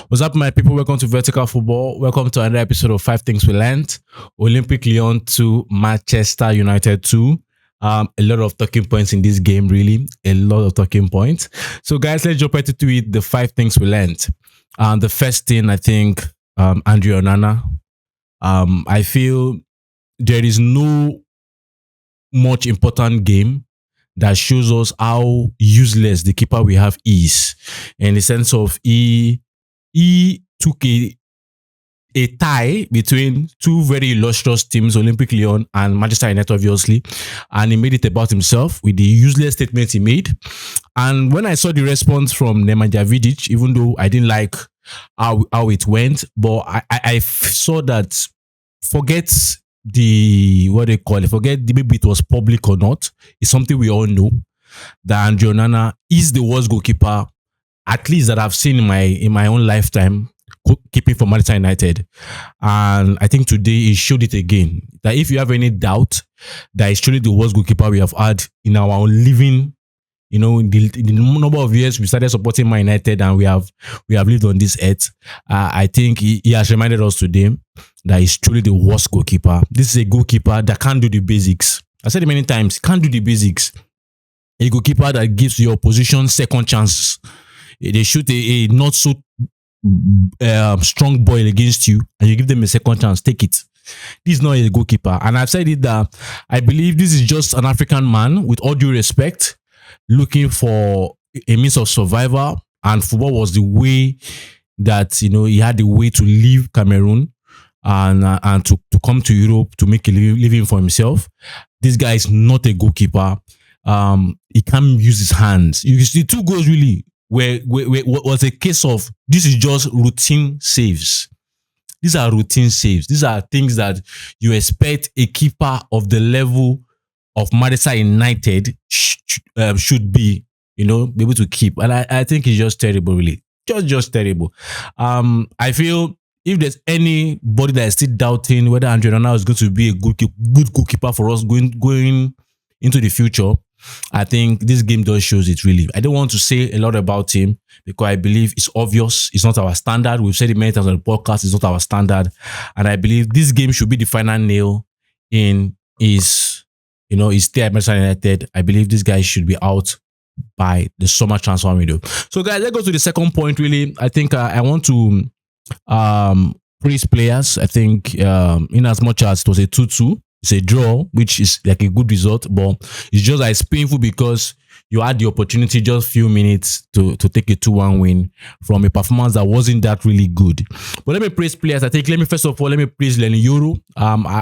What's up, my people? Welcome to Vertical Football. Welcome to another episode of Five Things We Learned. Olympic Lyon 2, Manchester United 2. A lot of talking points in this game, really. A lot of talking points. So, guys, let's jump right into it. The 5 things we learned. The first thing, I think, Andre Onana. I feel there is no much important game that shows us how useless the keeper we have is, in the sense of he took a tie between two very illustrious teams, Olympic Lyon and Manchester United, obviously, and he made it about himself with the useless statement he made. And when I saw the response from Nemanja Vidic, even though I didn't like how it went, but I saw that forget forget maybe it was public or not. It's something we all know that Andre Onana is the worst goalkeeper, at least that I've seen in my own lifetime, keeping for Manchester United. And I think today he showed it again. That if you have any doubt that he's truly the worst goalkeeper we have had in our living, in the number of years we started supporting Man United and we have lived on this earth, I think he has reminded us today that he's truly the worst goalkeeper. This is a goalkeeper that can't do the basics. I said it many times, can't do the basics. A goalkeeper that gives your opposition second chances. They shoot a not so strong ball against you and you give them a second chance, take it. This is not a goalkeeper. And I've said it that I believe this is just an African man, with all due respect, looking for a means of survival, and football was the way that he had the way to leave Cameroon and to come to Europe to make a living for himself. This guy is not a goalkeeper. He can't use his hands. You see, 2 goals really where was a case of this is just routine saves. These are routine saves. These are things that you expect a keeper of the level of Manchester United should be able to keep. And I think it's just terrible, really. Just terrible. I feel if there's anybody that is still doubting whether Andre Onana is going to be a good goalkeeper for us going into the future, I think this game does shows it, really. I don't want to say a lot about him because I believe it's obvious. It's not our standard. We've said it many times on the podcast. It's not our standard. And I believe this game should be the final nail in his stay at Manchester United. I believe this guy should be out by the summer transfer window. So, guys, let's go to the second point, really. I think I want to praise players. I think in as much as it was a 2-2, it's a draw, which is like a good result, but it's just like it's painful because you had the opportunity just few minutes to take a 2-1 win from a performance that wasn't that really good. But let me praise players. I think first of all, let me praise Leny Yoro.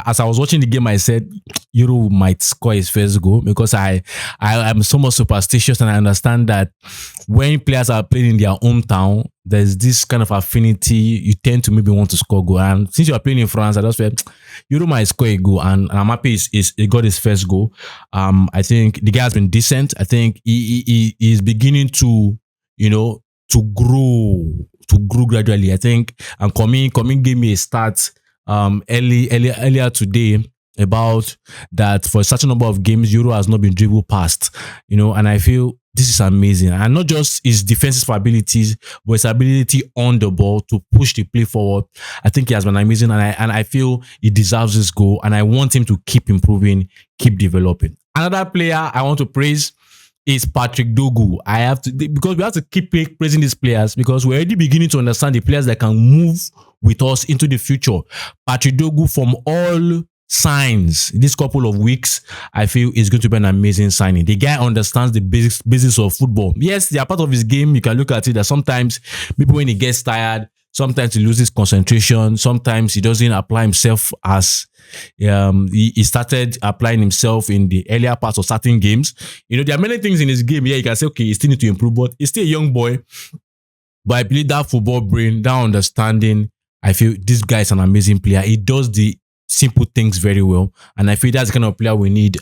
As I was watching the game, I said Yoro might score his first goal because I'm somewhat superstitious, and I understand that when players are playing in their hometown, there's this kind of affinity. You tend to maybe want to score goal. And since you are playing in France, I just felt Yoro might score a goal, and I'm happy he got his first goal. I think the guy has been decent. I think he is beginning to grow gradually. I think, and Coming gave me a start earlier today about that for a certain number of games, Yoro has not been dribbled past, and I feel this is amazing. And not just his defensive abilities, but his ability on the ball to push the play forward. I think he has been amazing, and I feel he deserves this goal, and I want him to keep improving, keep developing. Another player I want to praise is Patrick Dogu. Because we have to keep praising these players because we're already beginning to understand the players that can move with us into the future. Patrick Dogu, from all signs, this couple of weeks, I feel is going to be an amazing signing. The guy understands the basics of football. Yes, they are part of his game. You can look at it that sometimes maybe when he gets tired, sometimes he loses concentration. Sometimes he doesn't apply himself as he started applying himself in the earlier parts of certain games. There are many things in his game. Yeah, you can say, okay, he still need to improve, but he's still a young boy. But I believe that football brain, that understanding, I feel this guy is an amazing player. He does the simple things very well, and I feel that's the kind of player we need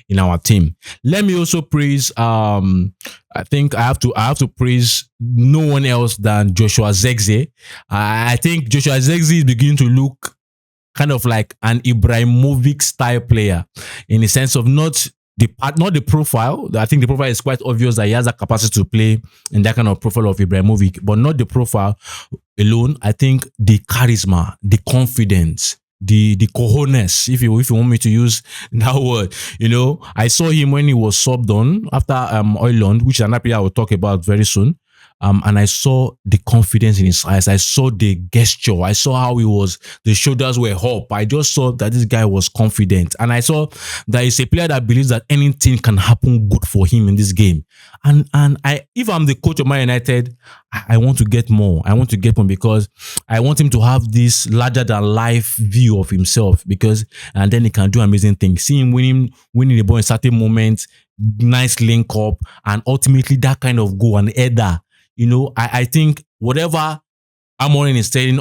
in our team. Let me also praise I think I have to praise no one else than Joshua Zirkzee. I think Joshua Zirkzee is beginning to look kind of like an Ibrahimovic style player, in the sense of not not the profile. I think the profile is quite obvious that he has a capacity to play in that kind of profile of Ibrahimovic, but not the profile alone. I think the charisma, the confidence, the cojones, if you want me to use that word, I saw him when he was subbed on after Oiland, which is another player I will talk about very soon. And I saw the confidence in his eyes. I saw the gesture. I saw how the shoulders were up. I just saw that this guy was confident. And I saw that he's a player that believes that anything can happen good for him in this game. And if I'm the coach of Man United, I want to get more. I want to get more because I want him to have this larger than life view of himself and then he can do amazing things. See him winning the ball in certain moments, nice link up, and ultimately that kind of goal and header. I think whatever Amorim is telling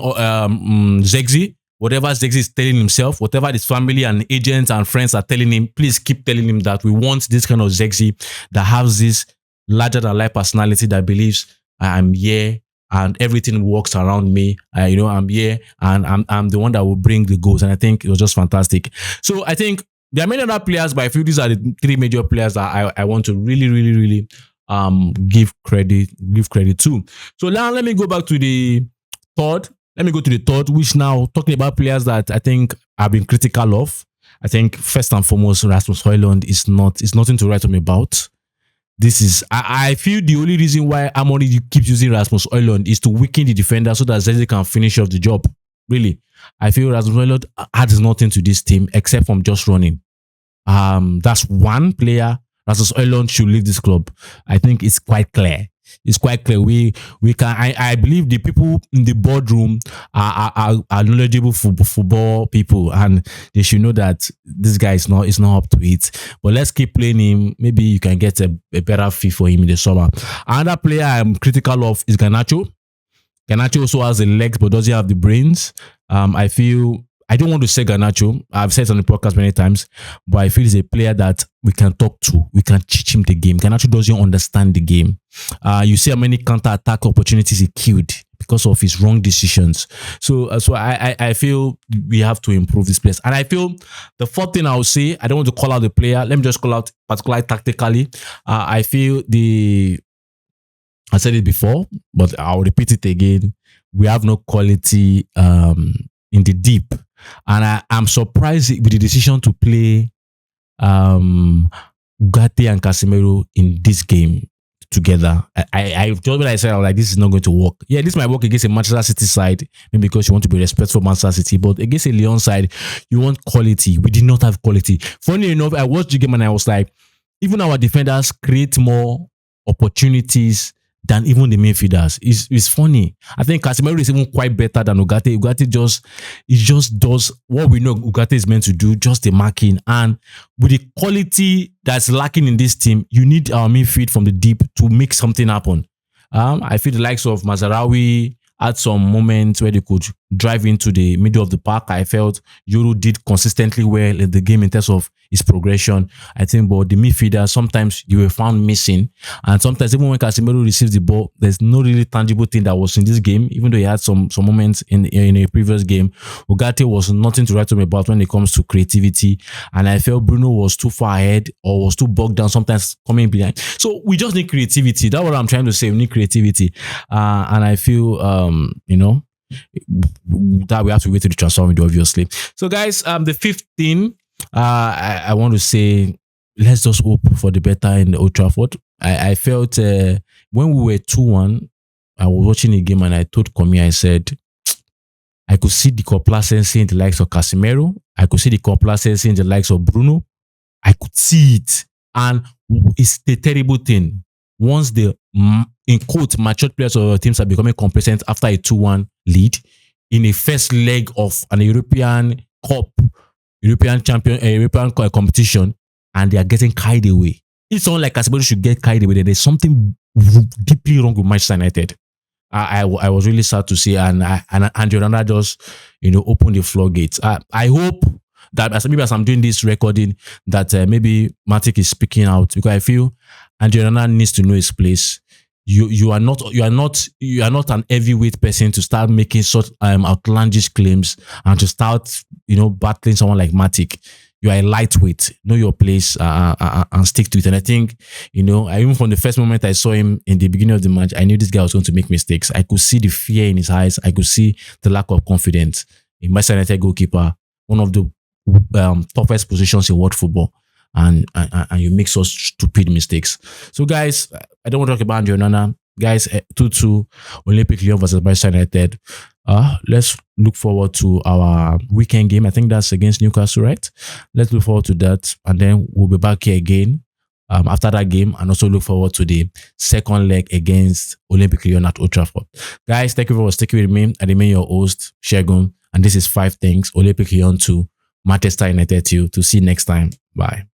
Zirkzee, whatever Zirkzee is telling himself, whatever his family and agents and friends are telling him, please keep telling him that we want this kind of Zirkzee that has this larger than life personality that believes I'm here and everything works around me. I'm here and I'm the one that will bring the goals. And I think it was just fantastic. So I think there are many other players, but I feel these are the three major players that I want to really, really, really give credit to. So now let me go back to the third. Let me go to the third, which now talking about players that I think I've been critical of. I think first and foremost, Rasmus Højlund is nothing to write home about. I feel the only reason why Amorim keeps using Rasmus Højlund is to weaken the defender so that Zirkzee can finish off the job. Really, I feel Rasmus Højlund adds nothing to this team except from just running. That's one player. Rasmus Højlund should leave this club. I think it's quite clear. It's quite clear. We can. I believe the people in the boardroom are knowledgeable football people, and they should know that this guy is not up to it. But let's keep playing him. Maybe you can get a better fee for him in the summer. Another player I'm critical of is Garnacho. Garnacho also has the legs but doesn't have the brains. I don't want to say Garnacho. I've said it on the podcast many times, but I feel he's a player that we can talk to. We can teach him the game. Garnacho doesn't understand the game. You see how many counter-attack opportunities he killed because of his wrong decisions. So I feel we have to improve this place. And I feel the fourth thing I would say, I don't want to call out the player. Let me just call out particularly tactically. I feel I said it before, but I'll repeat it again. We have no quality in the deep. And I'm surprised with the decision to play Ugarte and Casemiro in this game together. I told when I said, I was like, this is not going to work. Yeah, this might work against a Manchester City side, maybe because you want to be respectful of Manchester City, but against a Lyon side, you want quality. We did not have quality. Funny enough, I watched the game and I was like, even our defenders create more opportunities than even the midfielders. It's funny. I think Casemiro is even quite better than Ugarte. Ugarte just does what we know Ugarte is meant to do, just the marking. And with the quality that's lacking in this team, you need our midfield from the deep to make something happen. I feel the likes of Mazraoui had some moments where they could drive into the middle of the park. I felt Yoro did consistently well in the game in terms of his progression. I think, but the midfielder, sometimes you were found missing. And sometimes even when Casemiro receives the ball, there's no really tangible thing that was in this game, even though he had some moments in a previous game. Ugarte was nothing to write home about when it comes to creativity. And I felt Bruno was too far ahead or was too bogged down, sometimes coming behind. So we just need creativity. That's what I'm trying to say. We need creativity. And I feel, that we have to wait to the transfer window, obviously. So guys, the fifth thing I want to say, let's just hope for the better in the Old Trafford. I felt when we were 2-1, I was watching the game and I told Komi, I said, I could see the complacency in the likes of Casemiro. I could see the complacency in the likes of Bruno. I could see it. And it's the terrible thing. Once the, in quote, matured players of our teams are becoming complacent after a 2-1 lead in a first leg of an European Cup, European competition, and they are getting carried away. It's not like Casemiro should get carried away. There's something deeply wrong with Manchester United. I was really sad to see, and Andrew Onana just opened the floodgates. I hope that as I'm doing this recording, that maybe Matic is speaking out, because I feel Andrew Onana needs to know his place. You are not an heavyweight person to start making such outlandish claims and to start battling someone like Matic. you are a lightweight. Know your place and stick to it. And I think, even from the first moment I saw him in the beginning of the match, I knew this guy was going to make mistakes. I could see the fear in his eyes. I could see the lack of confidence. In Manchester United goalkeeper, one of the toughest positions in world football. And you make such stupid mistakes. So, guys, I don't want to talk about Andre Onana. Guys, 2-2 Olympic Lyon versus Manchester United. Let's look forward to our weekend game. I think that's against Newcastle, right? Let's look forward to that. And then we'll be back here again after that game, and also look forward to the second leg against Olympic Lyon at Old Trafford. Guys, thank you for sticking with me. I remain your host, Shegun. And this is 5 Things Olympic Lyon to Manchester United 2. To see you next time. Bye.